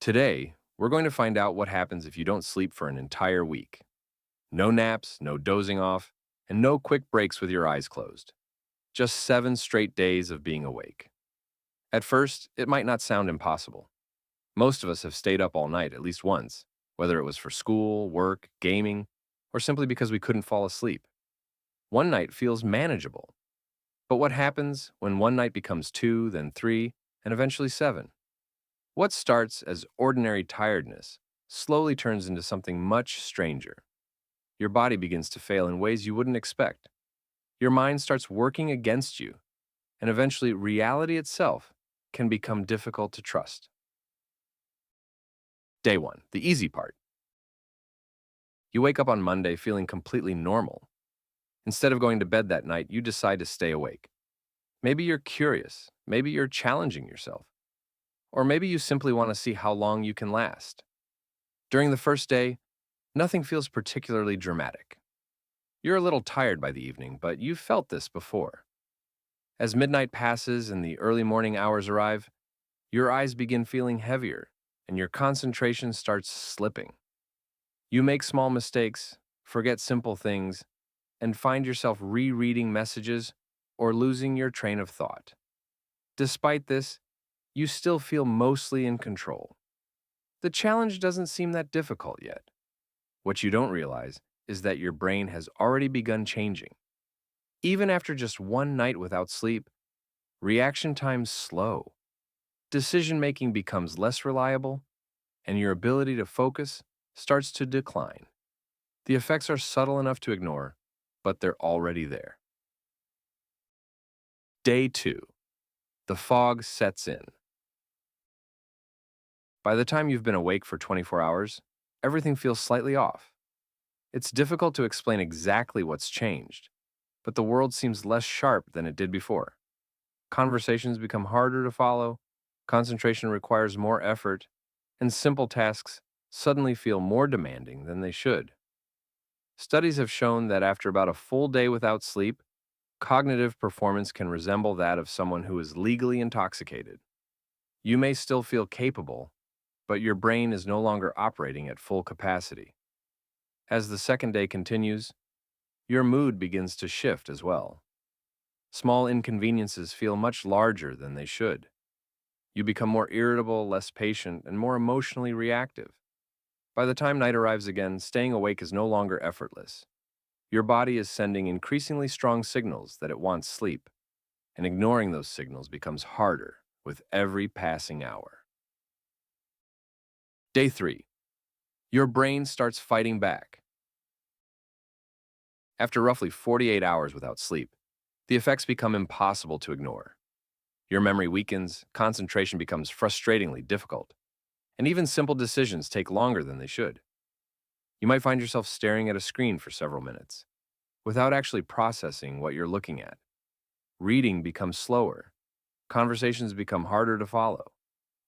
Today, we're going to find out what happens if you don't sleep for an entire week. No naps, no dozing off, and no quick breaks with your eyes closed. Just 7 straight days of being awake. At first, it might not sound impossible. Most of us have stayed up all night at least once, whether it was for school, work, gaming, or simply because we couldn't fall asleep. One night feels manageable. But what happens when one night becomes two, then three, and eventually seven? What starts as ordinary tiredness slowly turns into something much stranger. Your body begins to fail in ways you wouldn't expect. Your mind starts working against you, and eventually reality itself can become difficult to trust. Day one, the easy part. You wake up on Monday feeling completely normal. Instead of going to bed that night, you decide to stay awake. Maybe you're curious, maybe you're challenging yourself, or maybe you simply want to see how long you can last. During the first day, nothing feels particularly dramatic. You're a little tired by the evening, but you've felt this before. As midnight passes and the early morning hours arrive, your eyes begin feeling heavier and your concentration starts slipping. You make small mistakes, forget simple things, and find yourself rereading messages or losing your train of thought. Despite this, you still feel mostly in control. The challenge doesn't seem that difficult yet. What you don't realize is that your brain has already begun changing. Even after just one night without sleep, reaction times slow, decision making becomes less reliable, and your ability to focus starts to decline. The effects are subtle enough to ignore, but they're already there. Day two, the fog sets in. By the time you've been awake for 24 hours, everything feels slightly off. It's difficult to explain exactly what's changed, but the world seems less sharp than it did before. Conversations become harder to follow, concentration requires more effort, and simple tasks suddenly feel more demanding than they should. Studies have shown that after about a full day without sleep, cognitive performance can resemble that of someone who is legally intoxicated. You may still feel capable, but your brain is no longer operating at full capacity. As the second day continues, your mood begins to shift as well. Small inconveniences feel much larger than they should. You become more irritable, less patient, and more emotionally reactive. By the time night arrives again, staying awake is no longer effortless. Your body is sending increasingly strong signals that it wants sleep, and ignoring those signals becomes harder with every passing hour. Day three, your brain starts fighting back. After roughly 48 hours without sleep, the effects become impossible to ignore. Your memory weakens, concentration becomes frustratingly difficult, and even simple decisions take longer than they should. You might find yourself staring at a screen for several minutes, without actually processing what you're looking at. Reading becomes slower, conversations become harder to follow,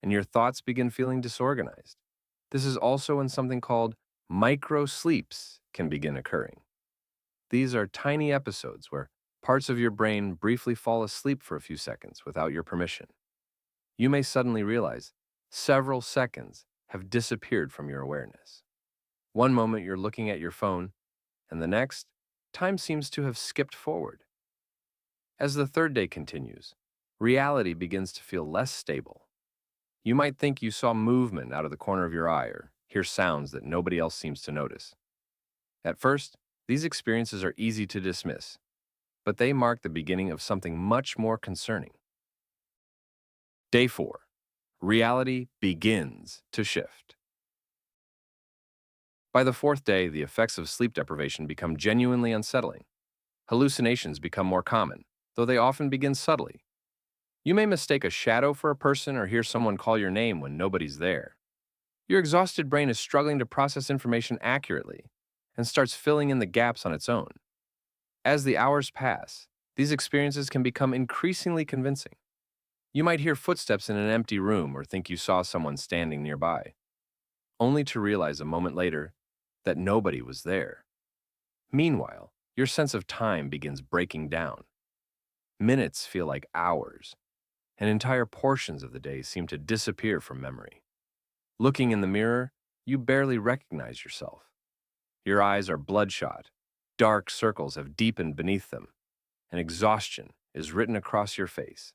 and your thoughts begin feeling disorganized. This is also when something called micro sleeps can begin occurring. These are tiny episodes where parts of your brain briefly fall asleep for a few seconds without your permission. You may suddenly realize several seconds have disappeared from your awareness. One moment you're looking at your phone, and the next, time seems to have skipped forward. As the third day continues, reality begins to feel less stable. You might think you saw movement out of the corner of your eye or hear sounds that nobody else seems to notice. At first, these experiences are easy to dismiss, but they mark the beginning of something much more concerning. Day four, reality begins to shift. By the fourth day, the effects of sleep deprivation become genuinely unsettling. Hallucinations become more common, though they often begin subtly. You may mistake a shadow for a person or hear someone call your name when nobody's there. Your exhausted brain is struggling to process information accurately and starts filling in the gaps on its own. As the hours pass, these experiences can become increasingly convincing. You might hear footsteps in an empty room or think you saw someone standing nearby, only to realize a moment later that nobody was there. Meanwhile, your sense of time begins breaking down. Minutes feel like hours, and entire portions of the day seem to disappear from memory. Looking in the mirror, you barely recognize yourself. Your eyes are bloodshot, dark circles have deepened beneath them, and exhaustion is written across your face.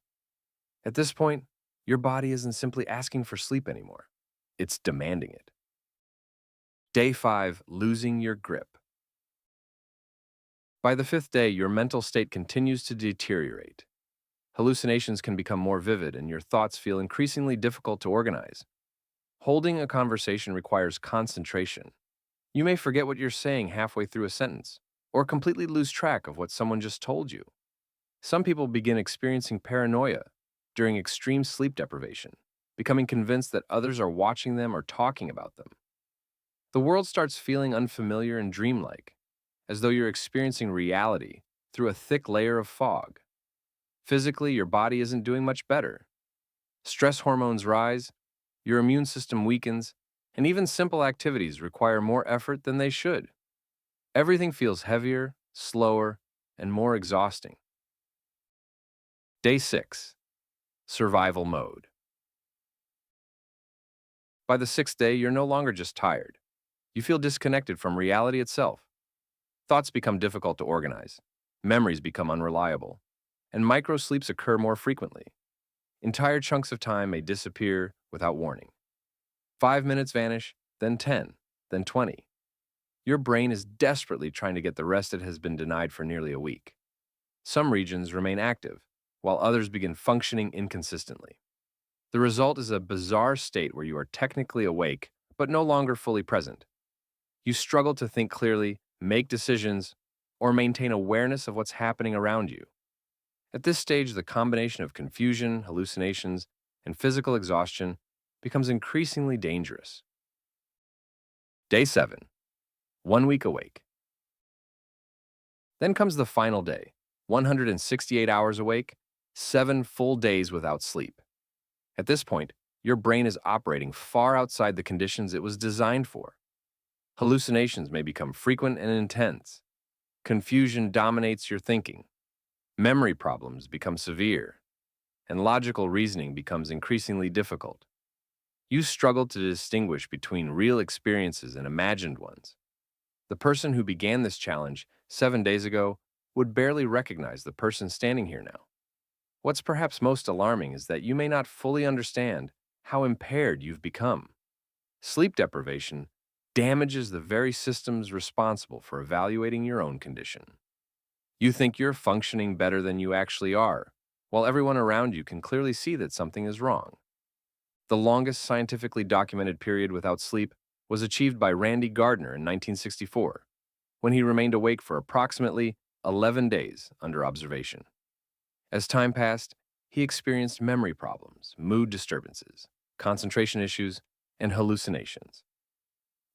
At this point, your body isn't simply asking for sleep anymore, it's demanding it. Day 5, losing your grip. By the fifth day, your mental state continues to deteriorate. Hallucinations can become more vivid, and your thoughts feel increasingly difficult to organize. Holding a conversation requires concentration. You may forget what you're saying halfway through a sentence, or completely lose track of what someone just told you. Some people begin experiencing paranoia during extreme sleep deprivation, becoming convinced that others are watching them or talking about them. The world starts feeling unfamiliar and dreamlike, as though you're experiencing reality through a thick layer of fog. Physically, your body isn't doing much better. Stress hormones rise, your immune system weakens, and even simple activities require more effort than they should. Everything feels heavier, slower, and more exhausting. Day 6, survival mode. By the sixth day, you're no longer just tired. You feel disconnected from reality itself. Thoughts become difficult to organize, memories become unreliable, and micro-sleeps occur more frequently. Entire chunks of time may disappear without warning. 5 minutes vanish, then 10, then 20. Your brain is desperately trying to get the rest it has been denied for nearly a week. Some regions remain active, while others begin functioning inconsistently. The result is a bizarre state where you are technically awake, but no longer fully present. You struggle to think clearly, make decisions, or maintain awareness of what's happening around you. At this stage, the combination of confusion, hallucinations, and physical exhaustion becomes increasingly dangerous. Day 7, 1 week awake. Then comes the final day, 168 hours awake, 7 full days without sleep. At this point, your brain is operating far outside the conditions it was designed for. Hallucinations may become frequent and intense. Confusion dominates your thinking. Memory problems become severe, and logical reasoning becomes increasingly difficult. You struggle to distinguish between real experiences and imagined ones. The person who began this challenge 7 days ago would barely recognize the person standing here now. What's perhaps most alarming is that you may not fully understand how impaired you've become. Sleep deprivation damages the very systems responsible for evaluating your own condition. You think you're functioning better than you actually are, while everyone around you can clearly see that something is wrong. The longest scientifically documented period without sleep was achieved by Randy Gardner in 1964, when he remained awake for approximately 11 days under observation. As time passed, he experienced memory problems, mood disturbances, concentration issues, and hallucinations.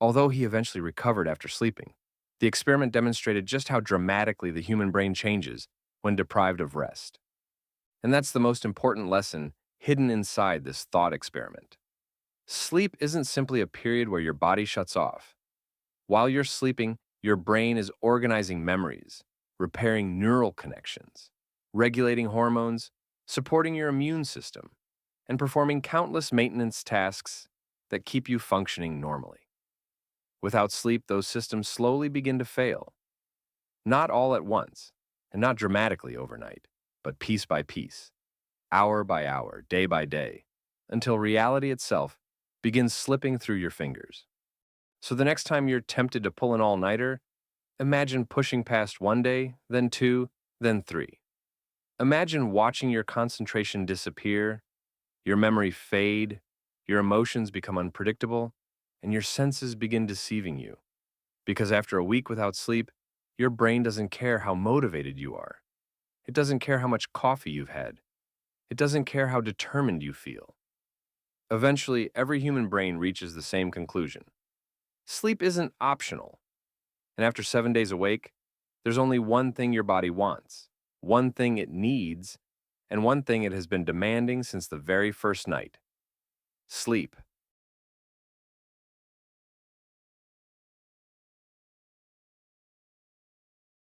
Although he eventually recovered after sleeping, the experiment demonstrated just how dramatically the human brain changes when deprived of rest. And that's the most important lesson hidden inside this thought experiment. Sleep isn't simply a period where your body shuts off. While you're sleeping, your brain is organizing memories, repairing neural connections, regulating hormones, supporting your immune system, and performing countless maintenance tasks that keep you functioning normally. Without sleep, those systems slowly begin to fail. Not all at once, and not dramatically overnight, but piece by piece, hour by hour, day by day, until reality itself begins slipping through your fingers. So the next time you're tempted to pull an all-nighter, imagine pushing past 1 day, then 2, then 3. Imagine watching your concentration disappear, your memory fade, your emotions become unpredictable, and your senses begin deceiving you. Because after a week without sleep, your brain doesn't care how motivated you are. It doesn't care how much coffee you've had. It doesn't care how determined you feel. Eventually, every human brain reaches the same conclusion. Sleep isn't optional. And after 7 days awake, there's only one thing your body wants, one thing it needs, and one thing it has been demanding since the very first night: sleep.